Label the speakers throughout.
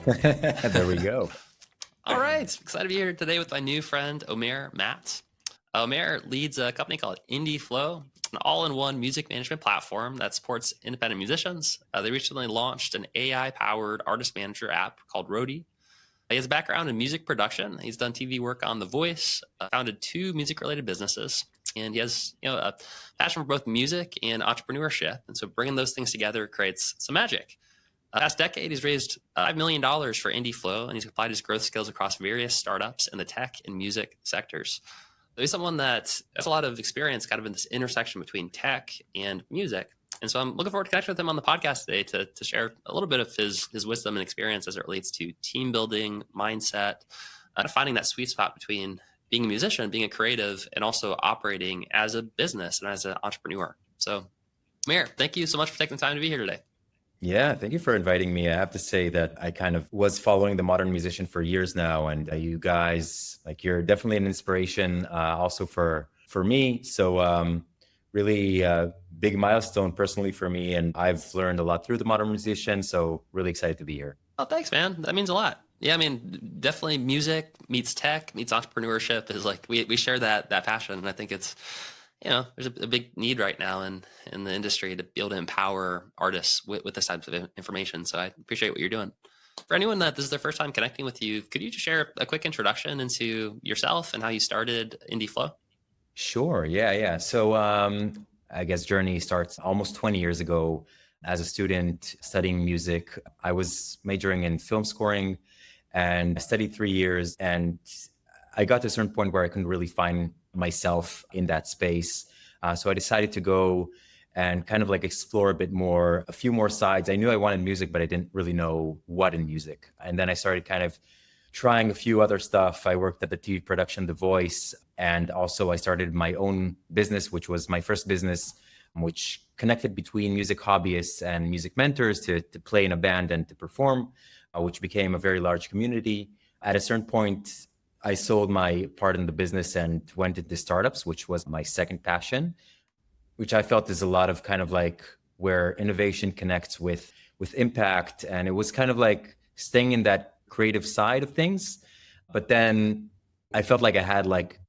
Speaker 1: There we go.
Speaker 2: All right, excited to be here today with my new friend, Omer Matz. Omer leads a company called Indie Flow. It's an all-in-one music management platform that supports independent musicians. They recently launched an AI-powered artist manager app called Roadie. He has a background in music production. He's done TV work on The Voice, founded two music-related businesses, and he has a passion for both music and entrepreneurship. And so bringing those things together creates some magic. Last decade, he's raised $5 million for IndieFlow, and he's applied his growth skills across various startups in the tech and music sectors. So he's someone that has a lot of experience kind of in this intersection between tech and music. And so I'm looking forward to connecting with him on the podcast today to share a little bit of his wisdom and experience as it relates to team building, mindset, finding that sweet spot between being a musician, being a creative, and also operating as a business and as an entrepreneur. So, Mayor, thank you so much for taking the time to be here today.
Speaker 1: Yeah, thank you for inviting me. I have to say that I kind of was following the modern musician for years now, and you guys, like, you're definitely an inspiration, also for me. So really big milestone personally for me, and I've learned a lot through the modern musician. So really excited to be here.
Speaker 2: Oh, thanks, man. That means a lot. Yeah, I mean, definitely music meets tech meets entrepreneurship is like we share that passion, and I think it's there's a big need right now in the industry to be able to empower artists with this type of information. So I appreciate what you're doing. For anyone that this is their first time connecting with you, could you just share a quick introduction into yourself and how you started Indie Flow?
Speaker 1: Sure. Yeah. So I guess journey starts almost 20 years ago. As a student studying music, I was majoring in film scoring and I studied 3 years. And I got to a certain point where I couldn't really find myself in that space. So I decided to go and kind of like explore a bit more, a few more sides. I knew I wanted music, but I didn't really know what in music. And then I started kind of trying a few other stuff. I worked at the TV production, The Voice, and also I started my own business, which was my first business, which connected between music hobbyists and music mentors to play in a band and to perform, which became a very large community. At a certain point, I sold my part in the business and went into startups, which was my second passion, which I felt is a lot of kind of like where innovation connects with impact. And it was kind of like staying in that creative side of things. But then I felt like I had like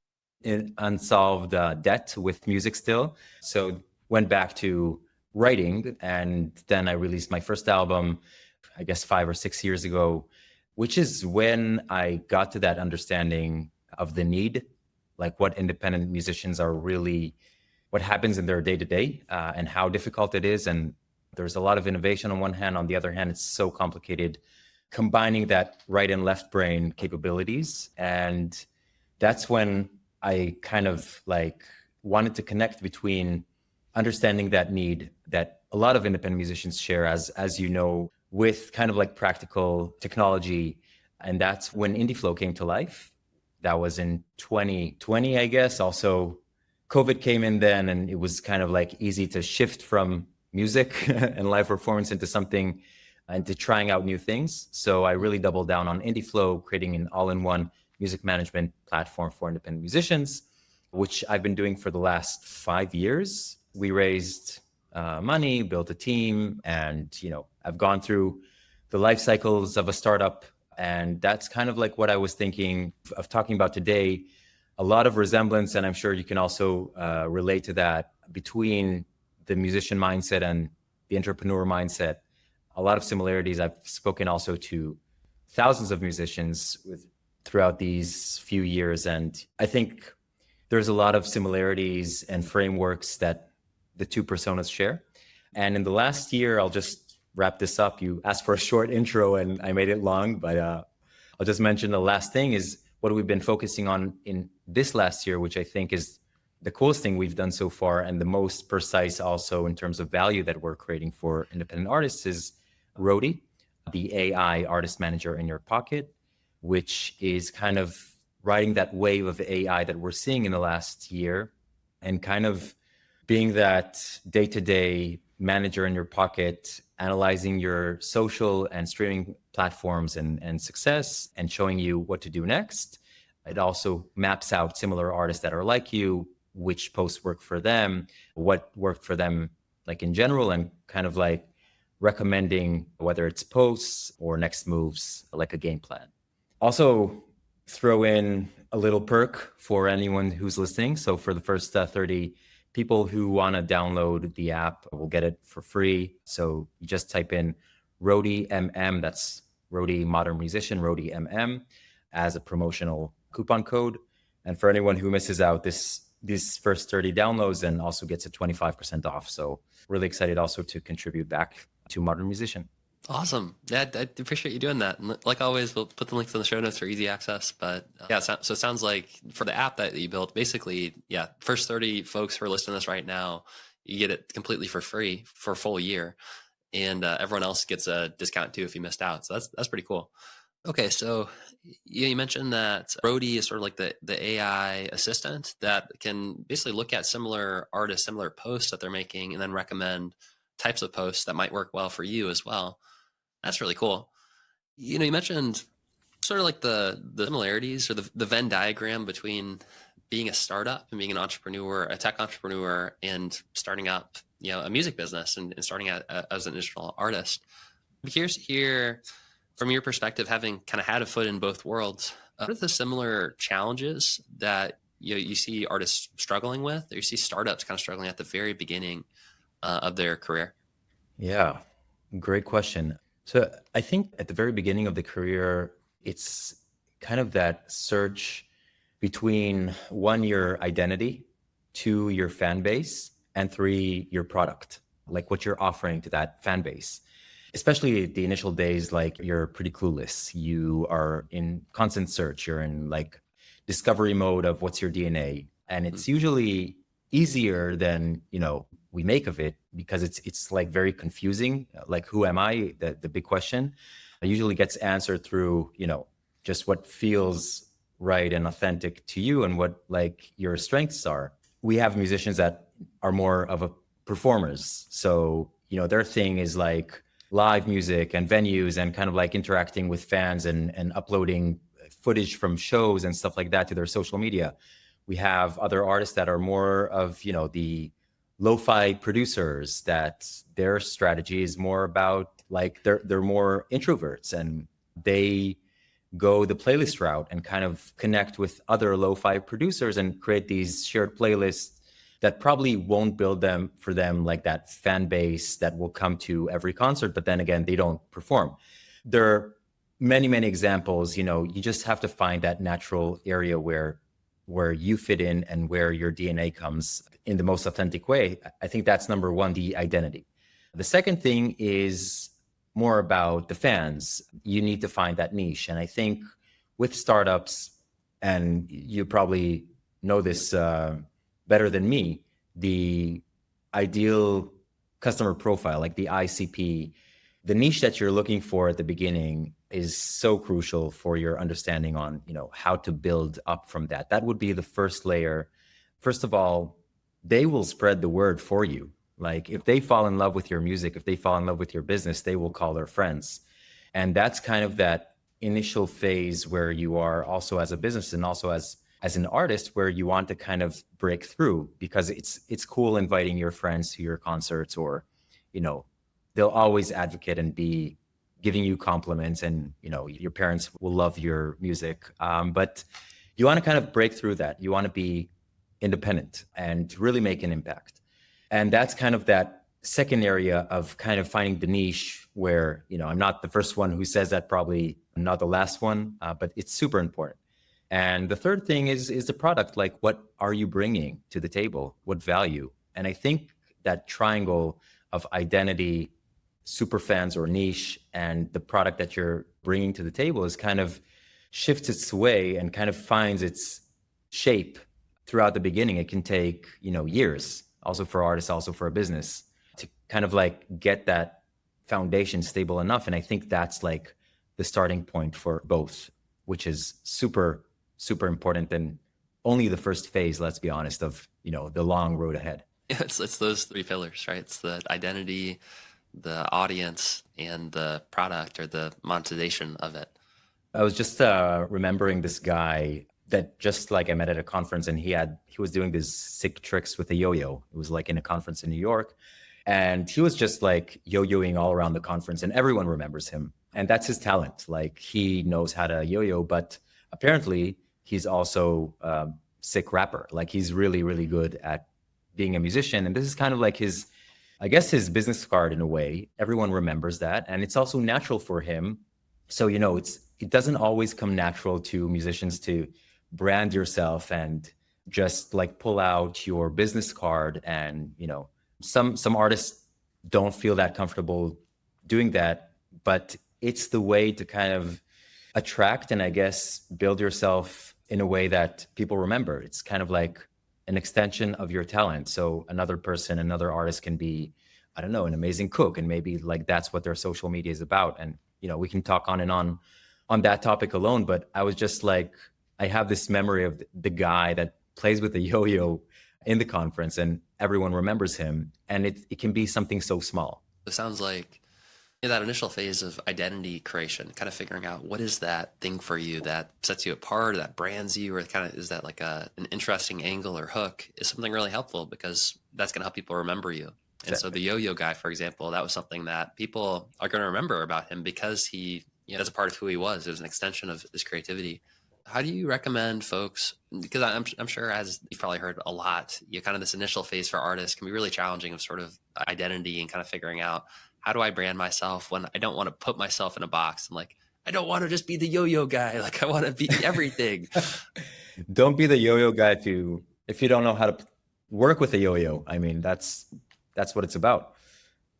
Speaker 1: an unsolved debt with music still. So went back to writing, and then I released my first album, I guess 5 or 6 years ago, which is when I got to that understanding of the need, like what independent musicians are really, what happens in their day to day and how difficult it is. And there's a lot of innovation on one hand. On the other hand, it's so complicated combining that right and left brain capabilities. And that's when I kind of like wanted to connect between understanding that need that a lot of independent musicians share, as you know, with kind of like practical technology. And that's when IndieFlow came to life. That was in 2020, I guess. Also, COVID came in then, and it was kind of like easy to shift from music and live performance into something, into trying out new things. So I really doubled down on IndieFlow, creating an all-in-one music management platform for independent musicians, which I've been doing for the last 5 years. We raised money, built a team, and I've gone through the life cycles of a startup. And that's kind of like what I was thinking of talking about today. A lot of resemblance, and I'm sure you can also relate to that, between the musician mindset and the entrepreneur mindset. A lot of similarities. I've spoken also to thousands of musicians throughout these few years, and I think there's a lot of similarities and frameworks that the two personas share. And in the last year, I'll just wrap this up. You asked for a short intro and I made it long, but I'll just mention the last thing is what we've been focusing on in this last year, which I think is the coolest thing we've done so far and the most precise also in terms of value that we're creating for independent artists, is Roadie, the AI artist manager in your pocket, which is kind of riding that wave of AI that we're seeing in the last year and kind of being that day-to-day manager in your pocket, analyzing your social and streaming platforms and success and showing you what to do next. It also maps out similar artists that are like you, which posts work for them, what worked for them like in general, and kind of like recommending whether it's posts or next moves, like a game plan. Also, throw in a little perk for anyone who's listening. So for the first 30 people who want to download the app, will get it for free. So you just type in Roadie MM, that's Roadie Modern Musician, Roadie MM, as a promotional coupon code. And for anyone who misses out, these first 30 downloads and also gets a 25% off. So really excited also to contribute back to Modern Musician.
Speaker 2: Awesome. Yeah, I appreciate you doing that. And like always, we'll put the links in the show notes for easy access. But yeah, so it sounds like for the app that you built, basically, yeah, first 30 folks who are listening to this right now, you get it completely for free for a full year. And everyone else gets a discount too if you missed out. So that's pretty cool. Okay, so you mentioned that Roadie is sort of like the AI assistant that can basically look at similar artists, similar posts that they're making, and then recommend types of posts that might work well for you as well. That's really cool. You mentioned sort of like the similarities or the Venn diagram between being a startup and being an entrepreneur, a tech entrepreneur, and starting up, a music business and starting out as an digital artist. I'm curious to hear from your perspective, having kind of had a foot in both worlds, what are the similar challenges that you see artists struggling with, or you see startups kind of struggling at the very beginning of their career?
Speaker 1: Yeah, great question. So I think at the very beginning of the career, it's kind of that search between one, your identity, two, your fan base, and three, your product, like what you're offering to that fan base. Especially the initial days, like you're pretty clueless. You are in constant search. You're in like discovery mode of what's your DNA. And it's usually easier than, we make of it because it's like very confusing. Like, who am I? The big question usually gets answered through, just what feels right and authentic to you and what like your strengths are. We have musicians that are more of a performers. So, their thing is like live music and venues and kind of like interacting with fans and uploading footage from shows and stuff like that to their social media. We have other artists that are more of, the lo-fi producers that their strategy is more about like they're more introverts and they go the playlist route and kind of connect with other lo-fi producers and create these shared playlists that probably won't build them for them like that fan base that will come to every concert, but then again, they don't perform. There are many, many examples. You just have to find that natural area where you fit in and where your DNA comes in the most authentic way. I think that's number one, the identity. The second thing is more about the fans. You need to find that niche. And I think with startups, and you probably know this better than me, the ideal customer profile, like the ICP, the niche that you're looking for at the beginning is so crucial for your understanding on, how to build up from that. That would be the first layer. First of all, they will spread the word for you. Like if they fall in love with your music, if they fall in love with your business, they will call their friends. And that's kind of that initial phase where you are also as a business and also as an artist, where you want to kind of break through, because it's cool inviting your friends to your concerts, or, they'll always advocate and be giving you compliments, and, your parents will love your music. But you want to kind of break through that. You want to be independent and really make an impact. And that's kind of that second area of kind of finding the niche where, I'm not the first one who says that, probably not the last one, but it's super important. And the third thing is the product. Like, what are you bringing to the table? What value? And I think that triangle of identity, super fans or niche, and the product that you're bringing to the table is kind of shifts its way and kind of finds its shape throughout the beginning. It can take, years, also for artists, also for a business, to kind of like get that foundation stable enough. And I think that's like the starting point for both, which is super, super important, and only the first phase, let's be honest, of, the long road ahead.
Speaker 2: Yeah, it's those three pillars, right? It's the identity, the audience, and the product or the monetization of it.
Speaker 1: I was just remembering this guy that just like I met at a conference, and he was doing these sick tricks with a yo-yo. It was like in a conference in New York. And he was just like yo-yoing all around the conference, and everyone remembers him. And that's his talent. Like, he knows how to yo-yo, but apparently he's also a sick rapper. Like, he's really, really good at being a musician. And this is kind of like his, I guess, his business card in a way. Everyone remembers that. And it's also natural for him. So, it doesn't always come natural to musicians to brand yourself and just like pull out your business card. And, some artists don't feel that comfortable doing that, but it's the way to kind of attract and, I guess, build yourself in a way that people remember. It's kind of like an extension of your talent. So another person, another artist can be, I don't know, an amazing cook, and maybe like that's what their social media is about. And we can talk on and on that topic alone. But I was just like, I have this memory of the guy that plays with the yo-yo in the conference, and everyone remembers him. And it can be something so small.
Speaker 2: It sounds like that initial phase of identity creation, kind of figuring out what is that thing for you that sets you apart, that brands you, or kind of is that like an interesting angle or hook, is something really helpful, because that's going to help people remember you. And so the yo-yo guy, for example, that was something that people are going to remember about him, because he, that's a part of who he was. It was an extension of his creativity. How do you recommend folks, because I'm sure, as you've probably heard a lot, kind of this initial phase for artists can be really challenging, of sort of identity and kind of figuring out, how do I brand myself when I don't want to put myself in a box? I'm like, I don't want to just be the yo-yo guy. Like, I want to be everything.
Speaker 1: Don't be the yo-yo guy if you don't know how to work with a yo-yo. I mean, that's what it's about.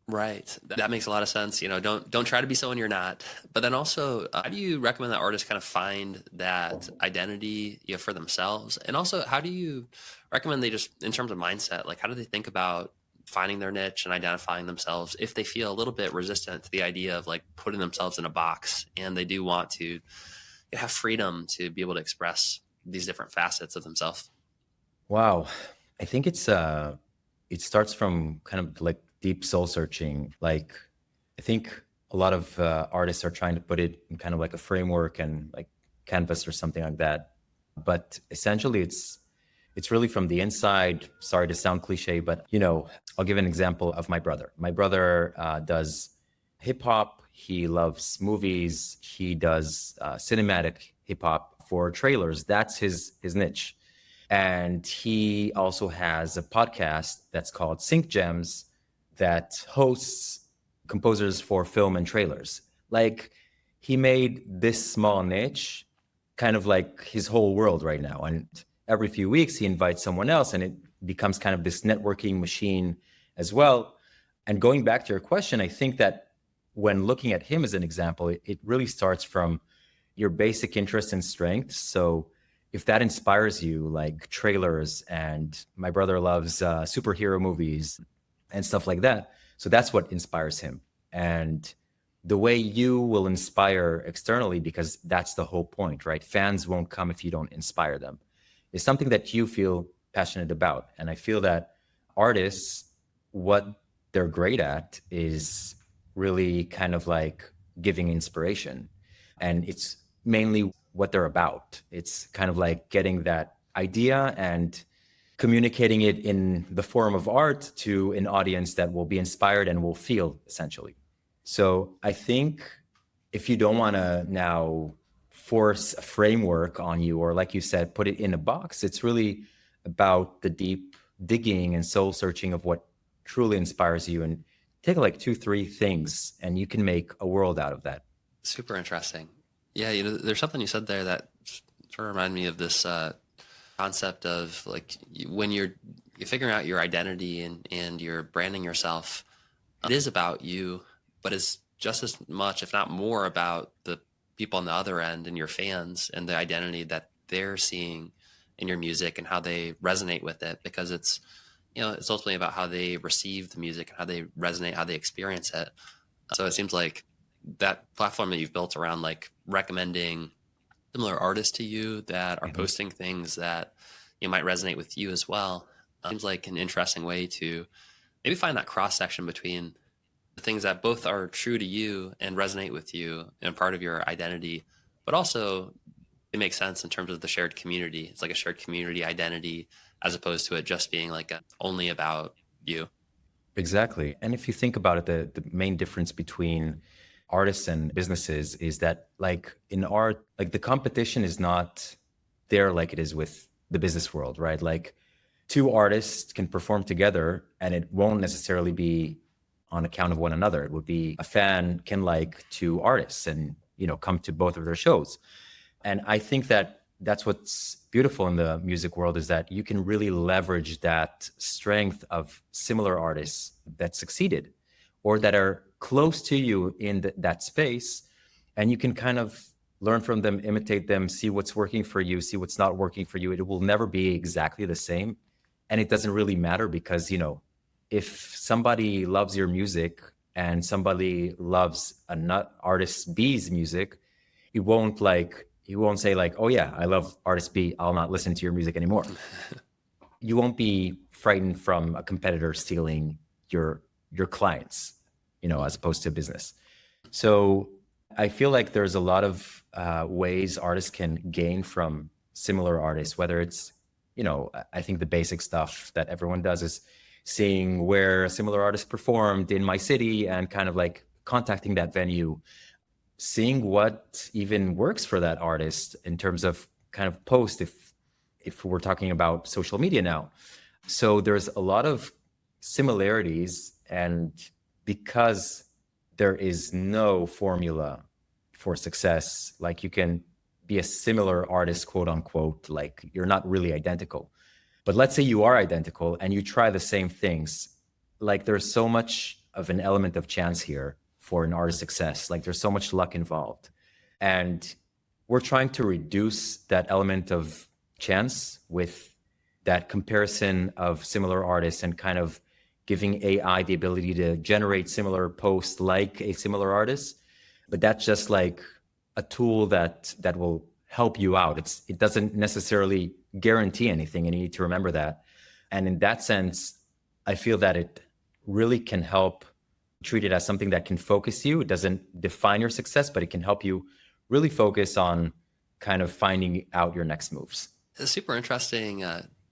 Speaker 2: Right. That makes a lot of sense. Don't try to be someone you're not. But then also, how do you recommend that artists kind of find that identity, for themselves? And also, how do you recommend they just, in terms of mindset, like, how do they think about finding their niche and identifying themselves if they feel a little bit resistant to the idea of like putting themselves in a box, and they do want to have freedom to be able to express these different facets of themselves?
Speaker 1: Wow. I think it starts from kind of like deep soul searching. Like, I think a lot of artists are trying to put it in kind of like a framework and like canvas or something like that. But essentially it's really from the inside. Sorry to sound cliche, but I'll give an example of my brother. My brother does hip hop. He loves movies. He does cinematic hip hop for trailers. That's his niche. And he also has a podcast that's called Sync Gems that hosts composers for film and trailers. Like, he made this small niche kind of like his whole world right now. And every few weeks he invites someone else, and it becomes kind of this networking machine as well. And going back to your question, I think that when looking at him as an example, it really starts from your basic interests and strengths. So if that inspires you, like trailers, and my brother loves superhero movies and stuff like that. So that's what inspires him. And the way you will inspire externally, because that's the whole point, right? Fans won't come if you don't inspire them. It's something that you feel passionate about. And I feel that artists, what they're great at is really kind of like giving inspiration. And it's mainly what they're about. It's kind of like getting that idea and communicating it in the form of art to an audience that will be inspired and will feel, essentially. So I think if you don't want to now force a framework on you, or like you said, put it in a box, it's really about the deep digging and soul searching of what truly inspires you, and take like 2, 3 things and you can make a world out of that.
Speaker 2: Super interesting. Yeah, there's something you said there that sort of reminded me of this concept of like, when you're figuring out your identity and you're branding yourself, it is about you, but it's just as much, if not more, about the people on the other end and your fans and the identity that they're seeing in your music and how they resonate with it, because it's ultimately about how they receive the music and how they resonate, how they experience it. So it seems like that platform that you've built around like recommending similar artists to you that are posting things that might resonate with you as well, seems like an interesting way to maybe find that cross section between the things that both are true to you and resonate with you and part of your identity, but also it makes sense in terms of the shared community. It's like a shared community identity, as opposed to it just being like only about you.
Speaker 1: Exactly. And if you think about it, the main difference between artists and businesses is that, like in art, like the competition is not there like it is with the business world, right? Like two artists can perform together and it won't necessarily be on account of one another. It would be a fan can like two artists and, come to both of their shows. And I think that that's what's beautiful in the music world, is that you can really leverage that strength of similar artists that succeeded or that are close to you in that space. And you can kind of learn from them, imitate them, see what's working for you, see what's not working for you. It will never be exactly the same. And it doesn't really matter because, if somebody loves your music and somebody loves an artist B's music, he won't say like, oh yeah, I love artist B, I'll not listen to your music anymore. You won't be frightened from a competitor stealing your clients, as opposed to business. So I feel like there's a lot of ways artists can gain from similar artists, whether it's, I think the basic stuff that everyone does is seeing where a similar artist performed in my city and kind of like contacting that venue, seeing what even works for that artist in terms of kind of post, if we're talking about social media now. So there's a lot of similarities, and because there is no formula for success, like you can be a similar artist, quote unquote, like you're not really identical. But let's say you are identical and you try the same things, like there's so much of an element of chance here for an artist's success. Like there's so much luck involved. And we're trying to reduce that element of chance with that comparison of similar artists and kind of giving AI the ability to generate similar posts like a similar artist. But that's just like a tool that will help you out. It doesn't necessarily guarantee anything, and you need to remember that. And in that sense, I feel that it really can help treat it as something that can focus you. It doesn't define your success, but it can help you really focus on kind of finding out your next moves.
Speaker 2: It's super interesting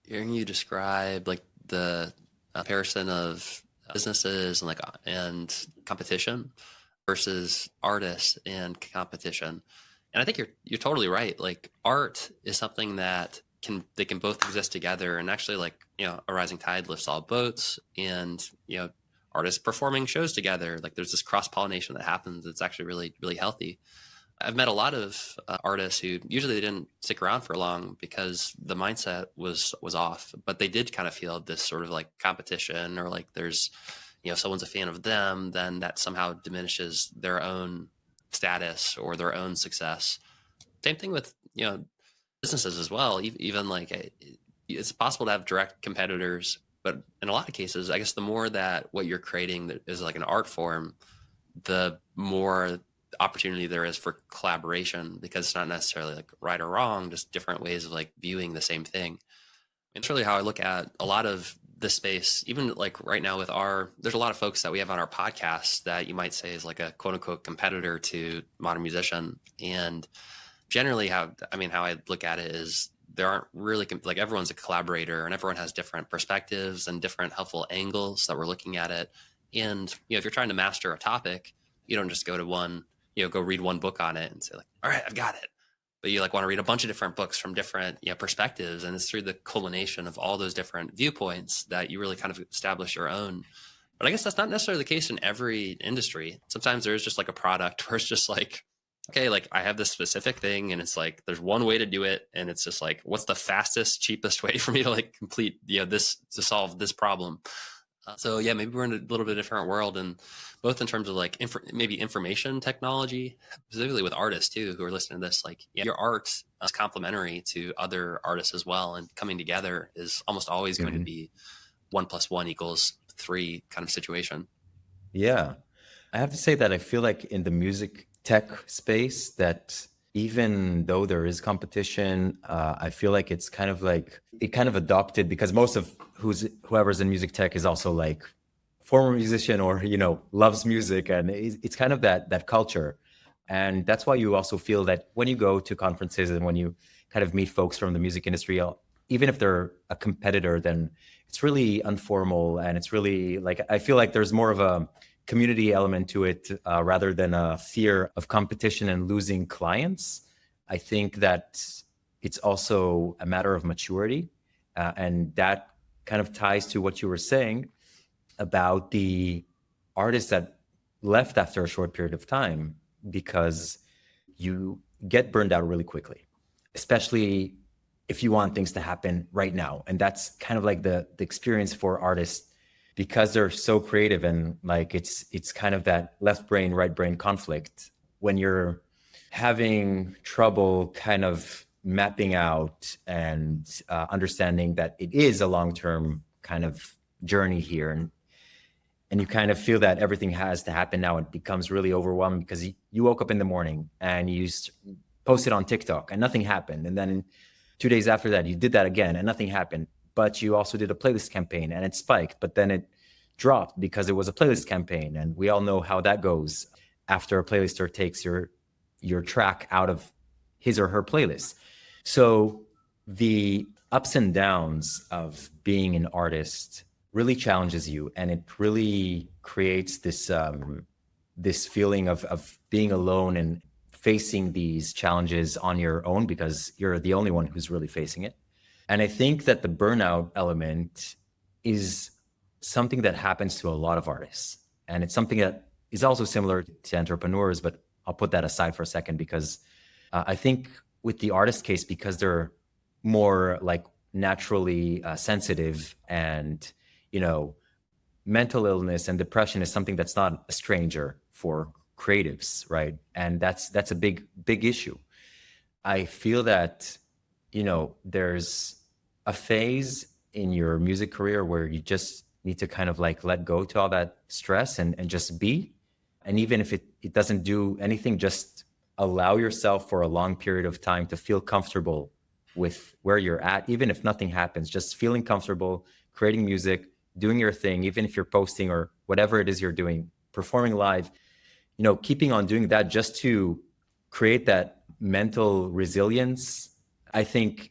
Speaker 2: hearing you describe like the comparison of businesses and competition versus artists and competition. And I think you're totally right. Like art is something that they can both exist together, and actually like, a rising tide lifts all boats, and artists performing shows together. Like there's this cross pollination that happens. It's actually really, really healthy. I've met a lot of artists who usually they didn't stick around for long because the mindset was off, but they did kind of feel this sort of like competition, or like there's, if someone's a fan of them, then that somehow diminishes their own status or their own success. Same thing with, businesses as well. Even like it's possible to have direct competitors, but in a lot of cases, I guess the more that what you're creating is like an art form, the more opportunity there is for collaboration, because it's not necessarily like right or wrong, just different ways of like viewing the same thing. And it's really how I look at a lot of this space. Even like right now there's a lot of folks that we have on our podcast that you might say is like a quote unquote competitor to Modern Musician. And generally how I look at it is there aren't really like everyone's a collaborator, and everyone has different perspectives and different helpful angles that we're looking at it. And, if you're trying to master a topic, you don't just go to go read one book on it and say like, all right, I've got it. But you like want to read a bunch of different books from different perspectives. And it's through the culmination of all those different viewpoints that you really kind of establish your own. But I guess that's not necessarily the case in every industry. Sometimes there's just like a product where it's just like, okay, like I have this specific thing and it's like, there's one way to do it. And it's just like, what's the fastest, cheapest way for me to like complete, this to solve this problem? So yeah, maybe we're in a little bit different world, and both in terms of like maybe information technology, specifically with artists too, who are listening to this, like your art is complementary to other artists as well. And coming together is almost always going to be 1 + 1 = 3 kind of situation.
Speaker 1: Yeah. I have to say that I feel like in the music tech space that even though there is competition, I feel like it's kind of like it kind of adopted, because most of whoever's in music tech is also like former musician or loves music, and it's kind of that culture. And that's why you also feel that when you go to conferences and when you kind of meet folks from the music industry, even if they're a competitor, then it's really informal, and it's really like, I feel like there's more of a community element to it, rather than a fear of competition and losing clients. I think that it's also a matter of maturity, and that kind of ties to what you were saying about the artists that left after a short period of time, because you get burned out really quickly, especially if you want things to happen right now. And that's kind of like the experience for artists, because they're so creative, and like it's kind of that left brain, right brain conflict when you're having trouble kind of mapping out and understanding that it is a long-term kind of journey here. And you kind of feel that everything has to happen now. It becomes really overwhelming because you woke up in the morning and you posted on TikTok and nothing happened. And then 2 days after that, you did that again and nothing happened. But you also did a playlist campaign and it spiked, but then it dropped because it was a playlist campaign. And we all know how that goes after a playlister takes your track out of his or her playlist. So the ups and downs of being an artist really challenges you, and it really creates this feeling of being alone and facing these challenges on your own, because you're the only one who's really facing it. And I think that the burnout element is something that happens to a lot of artists, and it's something that is also similar to entrepreneurs, but I'll put that aside for a second, because I think with the artist case, because they're more like naturally sensitive, and mental illness and depression is something that's not a stranger for creatives, right? And that's a big issue. I feel that there's a phase in your music career where you just need to kind of like let go to all that stress and just be. And even if it doesn't do anything, just allow yourself for a long period of time to feel comfortable with where you're at, even if nothing happens, just feeling comfortable, creating music, doing your thing, even if you're posting or whatever it is you're doing, performing live, keeping on doing that just to create that mental resilience, I think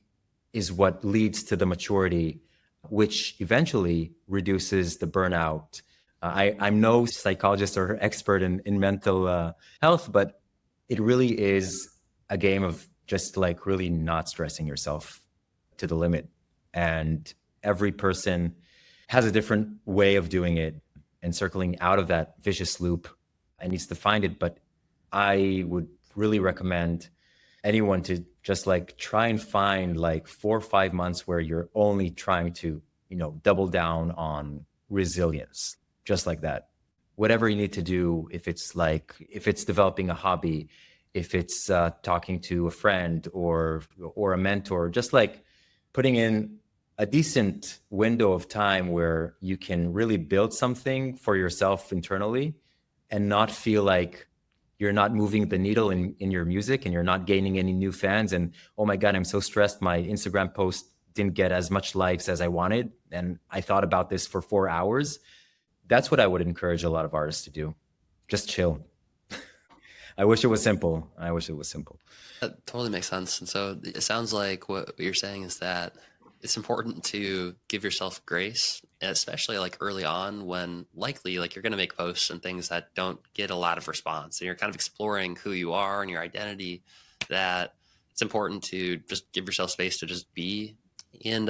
Speaker 1: is what leads to the maturity, which eventually reduces the burnout. I'm no psychologist or expert in mental health, but it really is a game of just like really not stressing yourself to the limit. And every person has a different way of doing it and circling out of that vicious loop and needs to find it. But I would really recommend anyone to just like try and find like 4 or 5 months where you're only trying to, double down on resilience, just like that. Whatever you need to do, if it's developing a hobby, if it's talking to a friend or a mentor, just like putting in a decent window of time where you can really build something for yourself internally and not feel like you're not moving the needle in your music and you're not gaining any new fans. And, oh my God, I'm so stressed. My Instagram post didn't get as much likes as I wanted. And I thought about this for 4 hours. That's what I would encourage a lot of artists to do. Just chill. I wish it was simple. I wish it was simple.
Speaker 2: That totally makes sense. And so it sounds like what you're saying is that it's important to give yourself grace, especially like early on when likely like you're going to make posts and things that don't get a lot of response. And you're kind of exploring who you are and your identity, that it's important to just give yourself space to just be. And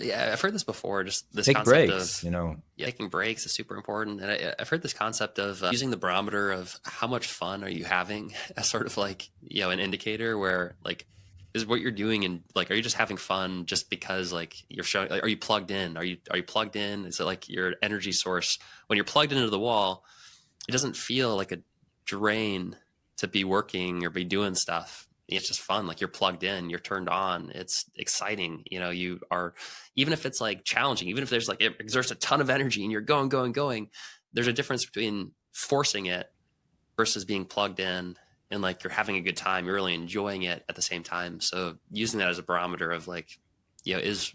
Speaker 2: yeah, I've heard this before, just this
Speaker 1: Take
Speaker 2: concept
Speaker 1: breaks,
Speaker 2: of taking breaks is super important. And I've heard this concept of using the barometer of how much fun are you having as sort of like, an indicator where like, is what you're doing and like, are you just having fun just because like you're showing, like, are you plugged in? Are you plugged in? Is it like your energy source? When you're plugged into the wall, it doesn't feel like a drain to be working or be doing stuff. It's just fun. Like you're plugged in, you're turned on. It's exciting. You are, even if it's like challenging, even if there's like, it exerts a ton of energy and you're going, going, going, there's a difference between forcing it versus being plugged in and like you're having a good time, you're really enjoying it at the same time. So using that as a barometer of like, is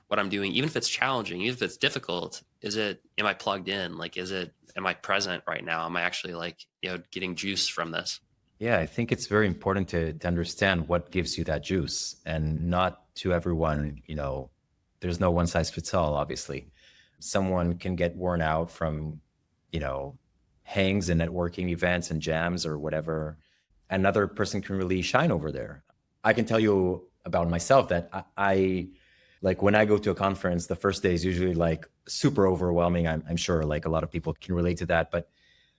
Speaker 2: what I'm doing, even if it's challenging, even if it's difficult, am I plugged in? Like, am I present right now? Am I actually like, getting juice from this?
Speaker 1: Yeah, I think it's very important to understand what gives you that juice, and not to everyone, there's no one size fits all, obviously. Someone can get worn out from, you know, hangs and networking events and jams or whatever. Another person can really shine over there. I can tell you about myself that I like when I go to a conference, the first day is usually like super overwhelming. I'm sure like a lot of people can relate to that, but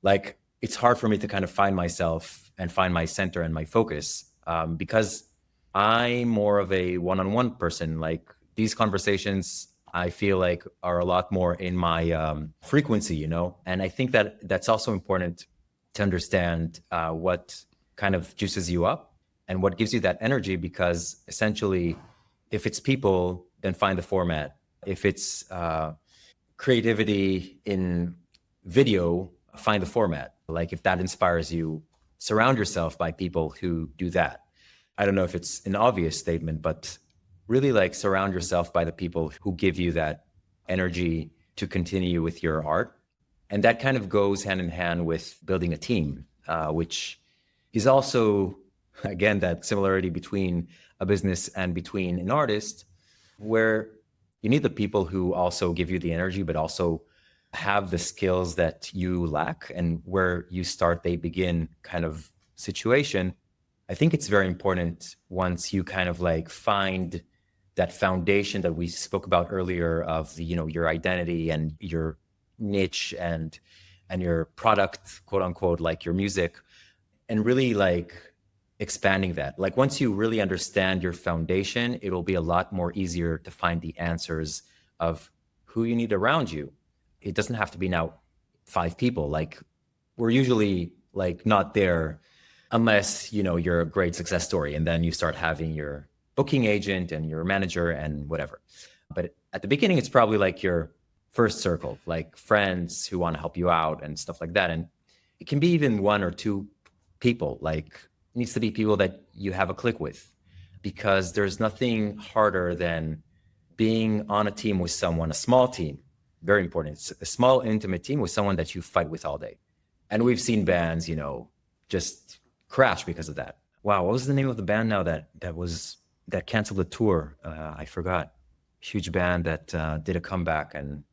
Speaker 1: like it's hard for me to kind of find myself and find my center and my focus, because I'm more of a one-on-one person. Like these conversations, I feel like are a lot more in my frequency, and I think that that's also important to understand what kind of juices you up and what gives you that energy, because essentially, if it's people, then find the format. If it's creativity in video, find the format. Like if that inspires you, surround yourself by people who do that. I don't know if it's an obvious statement, but really like surround yourself by the people who give you that energy to continue with your art. And that kind of goes hand in hand with building a team, which is also, again, that similarity between a business and between an artist, where you need the people who also give you the energy, but also have the skills that you lack, and where you start, they begin kind of situation. I think it's very important once you kind of like find that foundation that we spoke about earlier of the, your identity and your niche and your product, quote unquote, like your music, and really like expanding that. Like once you really understand your foundation, it'll be a lot more easier to find the answers of who you need around you. It doesn't have to be now 5 people. Like we're usually like not there unless, you're a great success story, and then you start having your booking agent and your manager and whatever. But at the beginning, it's probably like your first circle, like friends who want to help you out and stuff like that. And it can be even 1 or 2 people. Like it needs to be people that you have a click with, because there's nothing harder than being on a team with someone, a small team, very important. It's a small, intimate team with someone that you fight with all day. And we've seen bands, just crash because of that. Wow, what was the name of the band now that canceled the tour? I forgot. Huge band that did a comeback, and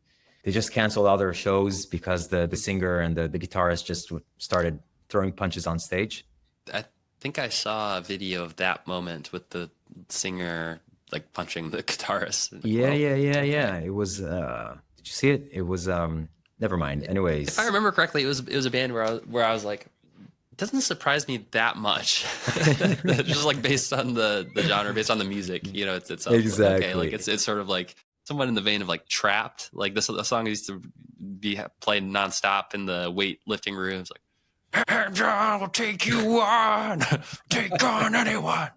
Speaker 1: they just canceled all their shows because the singer and the guitarist just started throwing punches on stage.
Speaker 2: I think I saw a video of that moment with the singer like punching the guitarist.
Speaker 1: Yeah,
Speaker 2: Well,
Speaker 1: yeah. It was did you see it? It was never mind.
Speaker 2: if I
Speaker 1: Anyways.
Speaker 2: remember correctly, it was a band where I was like, it doesn't surprise me that much. Just like based on the genre, based on the music, it's itself.
Speaker 1: Exactly.
Speaker 2: Okay, like it's sort of like somewhat in the vein of like Trapped. Like this, a song used to be played nonstop in the weightlifting rooms. Like, hey, John will take you on, take on anyone.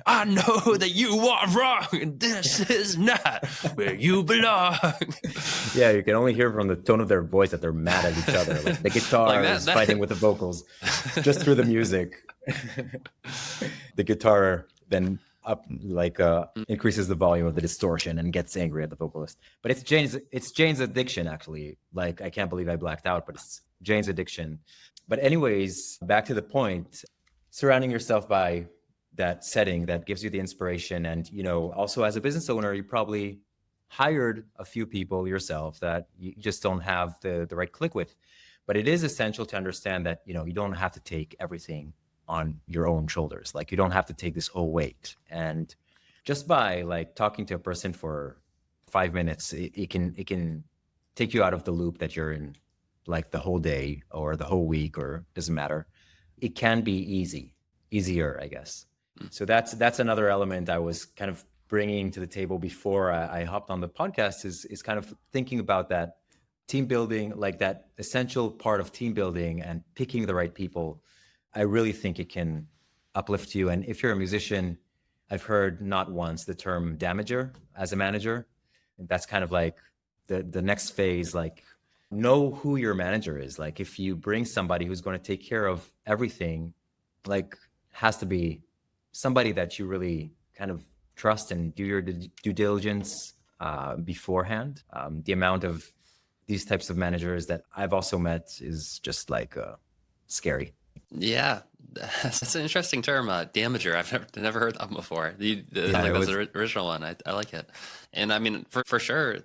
Speaker 2: I know that you are wrong, and this is not where you belong.
Speaker 1: Yeah, you can only hear from the tone of their voice that they're mad at each other. Like the guitar
Speaker 2: Like
Speaker 1: is fighting with the vocals just through the music. The guitar then increases the volume of the distortion and gets angry at the vocalist. But it's Jane's addiction, actually. Like I can't believe I blacked out, but it's Jane's addiction. But anyways, back to the point, surrounding yourself by that setting that gives you the inspiration. And, also as a business owner, you probably hired a few people yourself that you just don't have the right click with. But it is essential to understand that, you don't have to take everything on your own shoulders. Like you don't have to take this whole weight. And just by like talking to a person for 5 minutes, it can take you out of the loop that you're in, like the whole day or the whole week, or doesn't matter. It can be easier, I guess. So that's another element I was kind of bringing to the table before I hopped on the podcast, is kind of thinking about that team building, like that essential part of team building and picking the right people. I really think it can uplift you. And if you're a musician, I've heard not once the term damager as a manager. And that's kind of like the next phase, like know who your manager is. Like if you bring somebody who's going to take care of everything, like has to be somebody that you really kind of trust and do your due diligence beforehand. The amount of these types of managers that I've also met is just like scary.
Speaker 2: Yeah, That's an interesting term, damager. I've never heard that before.
Speaker 1: Yeah,
Speaker 2: Like
Speaker 1: it
Speaker 2: that's
Speaker 1: was.
Speaker 2: the original one. I like it. And I mean, for sure,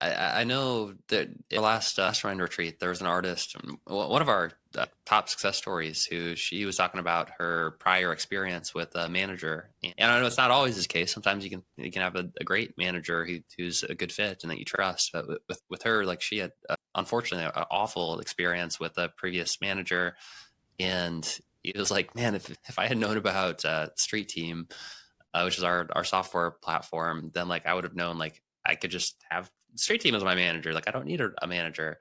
Speaker 2: I know that in the last mastermind retreat, there was an artist, one of our top success stories, who she was talking about her prior experience with a manager. And I know it's not always this case. Sometimes you can have a great manager who's a good fit and that you trust. But with her, like she had unfortunately an awful experience with a previous manager, and it was like, man, if I had known about Street Team, which is our software platform, then like I would have known like I could just have Street Team as my manager. Like I don't need a manager.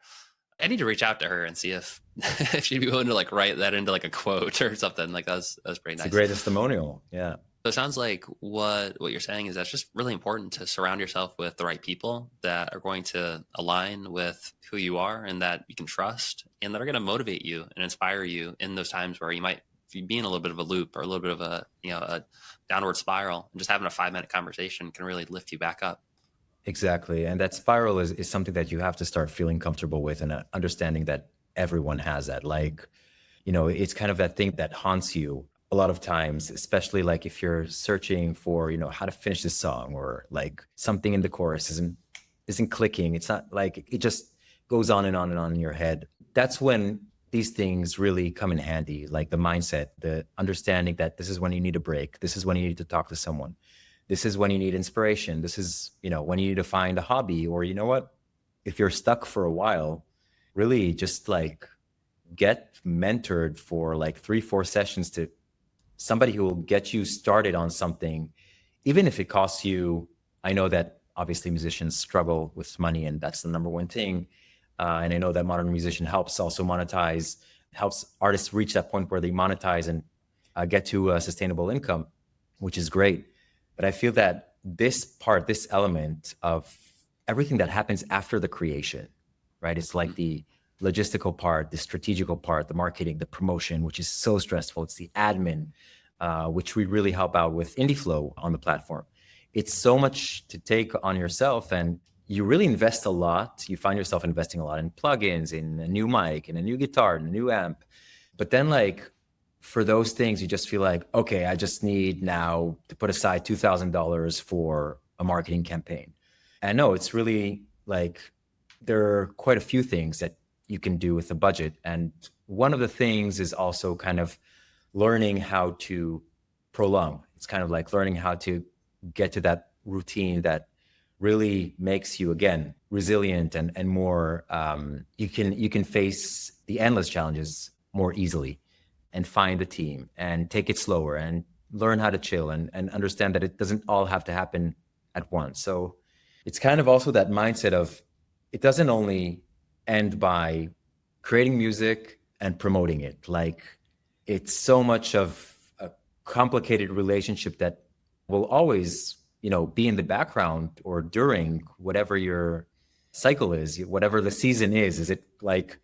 Speaker 2: I need to reach out to her and see if if she'd be willing to like write that into like a quote or something. Like that was pretty
Speaker 1: It's a
Speaker 2: nice.
Speaker 1: great testimonial. Yeah.
Speaker 2: So it sounds like what you're saying is that's just really important to surround yourself with the right people that are going to align with who you are and that you can trust and that are going to motivate you and inspire you in those times where you might be in a little bit of a loop or a little bit of a downward spiral. And just having a 5-minute conversation can really lift you back up.
Speaker 1: Exactly. And that spiral is something that you have to start feeling comfortable with and understanding that everyone has that. Like, it's kind of that thing that haunts you a lot of times, especially like if you're searching for, how to finish this song, or like something in the chorus isn't clicking. It's not like it just goes on and on and on in your head. That's when these things really come in handy, like the mindset, the understanding that this is when you need a break. This is when you need to talk to someone. This is when you need inspiration. This is, when you need to find a hobby, or you know what? If you're stuck for a while, really just like get mentored for like 3-4 sessions to somebody who will get you started on something, even if it costs you. I know that obviously musicians struggle with money, and that's the number one thing. And I know that modern musician helps also monetize, helps artists reach that point where they monetize and get to a sustainable income, which is great. But I feel that this element of everything that happens after the creation, right? It's like the logistical part, the strategical part, the marketing, the promotion, which is so stressful. It's the admin, which we really help out with IndieFlow on the platform. It's so much to take on yourself, and you really invest a lot. You find yourself investing a lot in plugins, in a new mic, in a new guitar, in a new amp. But then, like, for those things, you just feel like, okay, I just need now to put aside $2,000 for a marketing campaign. And no, it's really like there are quite a few things that you can do with a budget. And one of the things is also kind of learning how to prolong. It's kind of like learning how to get to that routine that really makes you, again, resilient and more you can face the endless challenges more easily, and find the team and take it slower and learn how to chill and understand that it doesn't all have to happen at once. So it's kind of also that mindset of it doesn't only end by creating music and promoting it. Like, it's so much of a complicated relationship that will always, be in the background or during whatever your cycle is, whatever the season is. Is it like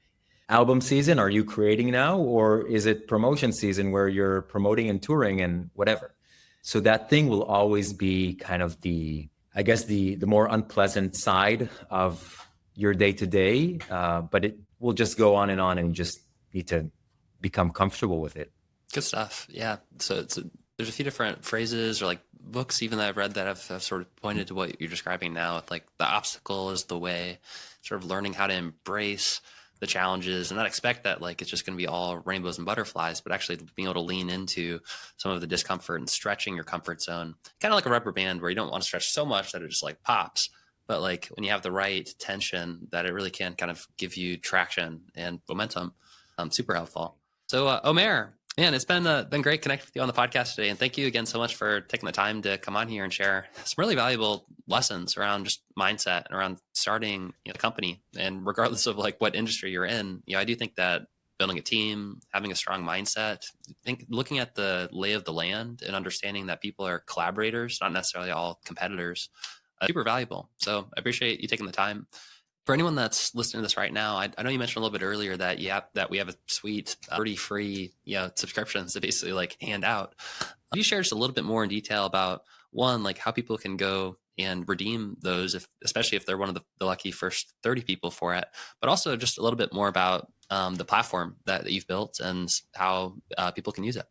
Speaker 1: album season? Are you creating now? Or is it promotion season where you're promoting and touring and whatever? So that thing will always be kind of I guess, the more unpleasant side of your day to day. But it will just go on, and you just need to become comfortable with it.
Speaker 2: Good stuff. Yeah. So there's a few different phrases or like books even that I've read that have sort of pointed to what you're describing now. With like the obstacle is the way, sort of learning how to embrace the challenges and not expect that like it's just going to be all rainbows and butterflies, but actually being able to lean into some of the discomfort and stretching your comfort zone, kind of like a rubber band where you don't want to stretch so much that it just like pops. But like when you have the right tension, that it really can kind of give you traction and momentum. Super helpful. So, Omer, man, it's been great connecting with you on the podcast today, and thank you again so much for taking the time to come on here and share some really valuable lessons around just mindset and around starting a company. And regardless of like what industry you're in, I do think that building a team, having a strong mindset, looking at the lay of the land and understanding that people are collaborators, not necessarily all competitors, super valuable. So I appreciate you taking the time. For anyone that's listening to this right now, I know you mentioned a little bit earlier that that we have a sweet 30 free subscriptions to basically like hand out. Could you share just a little bit more in detail about one, like how people can go and redeem those, especially if they're one of the lucky first 30 people for it, but also just a little bit more about the platform that you've built and how people can use it.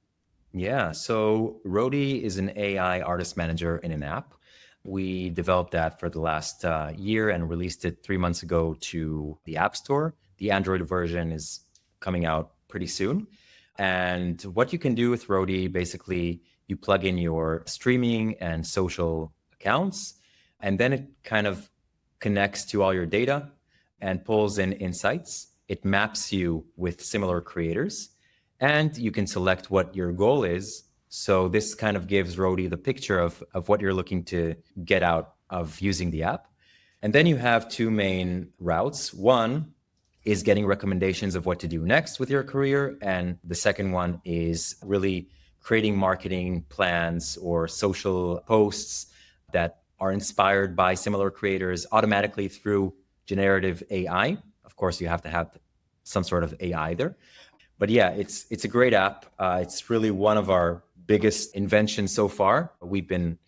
Speaker 1: Yeah. So Roadie is an AI artist manager in an app. We developed that for the last year and released it 3 months ago to the App Store. The Android version is coming out pretty soon. And what you can do with Roadie, basically, you plug in your streaming and social accounts, and then it kind of connects to all your data and pulls in insights. It maps you with similar creators, and you can select what your goal is. So this kind of gives Roadie the picture of what you're looking to get out of using the app. And then you have two main routes. One is getting recommendations of what to do next with your career. And the second one is really creating marketing plans or social posts that are inspired by similar creators automatically through generative AI. Of course, you have to have some sort of AI there. But yeah, it's a great app. It's really one of our biggest inventions so far. We've been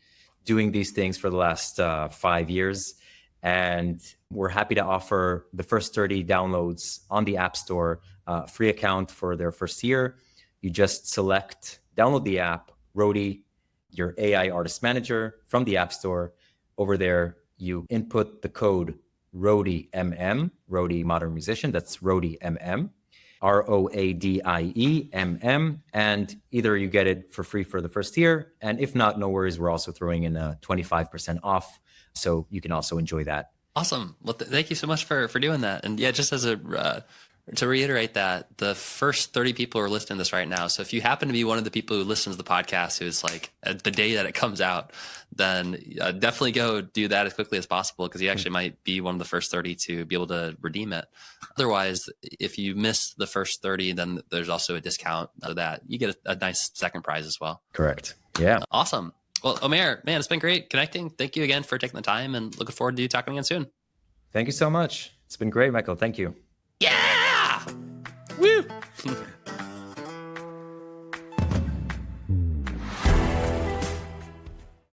Speaker 1: doing these things for the last 5 years, and we're happy to offer the first 30 downloads on the App Store, free account for their first year. You just download the app, Roadie, your AI artist manager from the App Store. Over there, you input the code Roadie MM, Roadie Modern Musician. That's Roadie MM. ROADIEMM, and either you get it for free for the first year, and if not, no worries, we're also throwing in a 25% off, so you can also enjoy that.
Speaker 2: Awesome. Well, thank you so much for doing that. And yeah, just as to reiterate that, the first 30 people are listening to this right now. So if you happen to be one of the people who listens to the podcast who's like the day that it comes out, then definitely go do that as quickly as possible, because you actually might be one of the first 30 to be able to redeem it. Otherwise, if you miss the first 30, then there's also a discount so that you get a nice second prize as well.
Speaker 1: Correct. Yeah.
Speaker 2: Awesome. Well, Omer, man, it's been great connecting. Thank you again for taking the time, and looking forward to talking again soon.
Speaker 1: Thank you so much. It's been great, Michael. Thank you.
Speaker 2: Yeah! Woo!